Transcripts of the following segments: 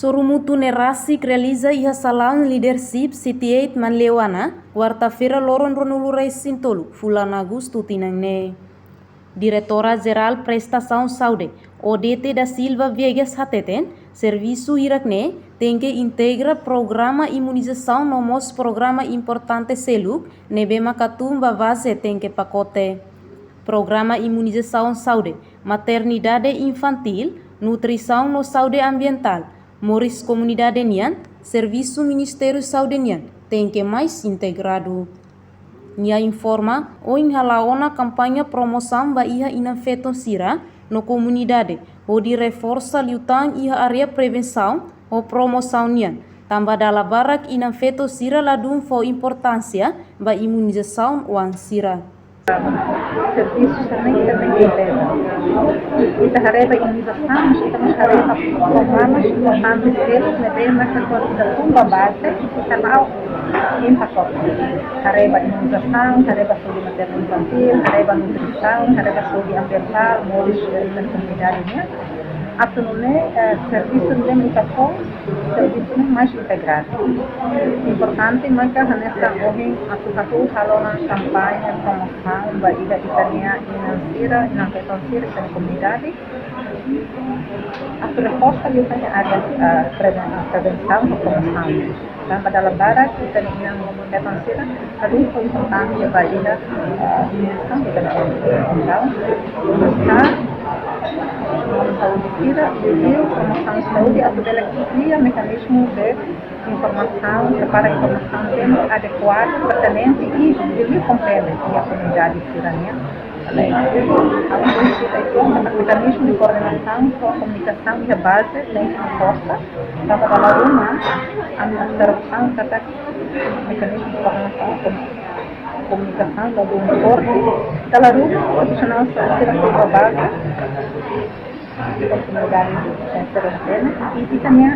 Sorumutu nerasi realiza iha salam leadership sitiate manlewana quarta-feira loron ronulu sintolu fulan Agosto tinangne. Diretora Geral Prestação Saúde ODT da Silva Viegas Hateten serviço irakne tem que integra programa imunização no mos programa importante seluk nebema katumba base tem que pacote. Programa imunização saúde, maternidade infantil, nutrição no saúde ambiental, moris comunidade nian, serviço Ministério Saúde nian, tem que mais integrado. Nia informa o inhalaona campanha promoção ba iha inafeton sira no comunidade, o de reforça liutan iha area prevenção o promoção nian. Tambah dala barak inafeto sira ladum fo importância ba imunização wan sira. Serviços também que também integra. Kita hareba imunização, kita hareba programas importantes deles, mas nessa coordenação da base, kita mau em pacote. Hareba imunização, hareba saúde materno infantil, hareba nutrição, hareba saúde ambiental, modos da comunidade. Atualmente, serviço de medicação, serviço mais integrado. Importante, mas que nessa hoje atuação halona campanha promoção da italiana financeira, financeira da comunidade. A resposta eu tenho área prevenção e promoção. Tanto da labara que tem financeira, também foi importante a valida dimensão da comunidade. Saúde tira review, promoção de saúde, a toda cria mecanismo de informação, prepara informação sempre adequada, pertinente e de compreender a comunidade tirania. O mecanismo de coordenação, comunicação e a base tem força, tanto da Roma, a observação, cada mecanismo de coordenação, comunicação, da forte, da Roma, profissional, a base, comunidade e também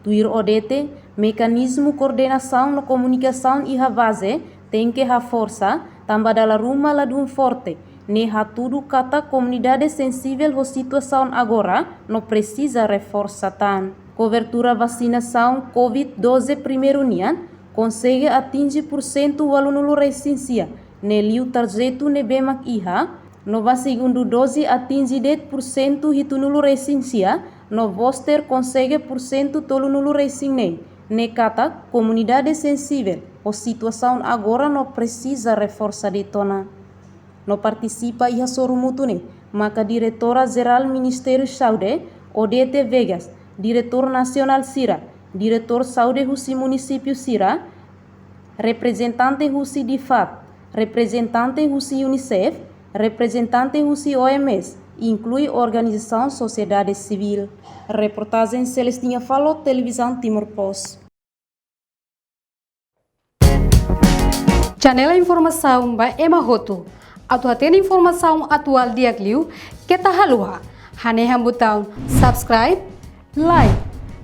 Tuir ODT, mecanismo coordenação na comunicação e a base tem que reforçar também da rumah ladum forte. Ne tudo kata comunidade sensível à situação agora não precisa reforçar tan. Cobertura vacinação COVID-12 primeiro nian consegue atingir % o aluno resistência. Neliu tarjetu nebemak iha, nova segundo dose atinge 10% hitunulu resistência, no booster consegue % tolunulu resistência. Ne kata, comunidade sensível, a situação agora não precisa reforçar de tona. No participa iha sorumutune, maka diretora geral Ministério Saúde, ODT Vegas, diretor nacional Sira, diretor Saúde Husi Município Sira, representante Husi Difat, representante Husi UNICEF, representante Husi OMS, inclui organização sociedade civil. Reportagem Celestinha Falo, Televisão Timor Post. Janela informação ba Emma Hoto. Atu atena informação atual diagliu kita halua. Haneha botão subscribe, like,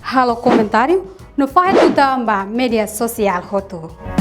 halo comentário no faz botão ba media social Hoto.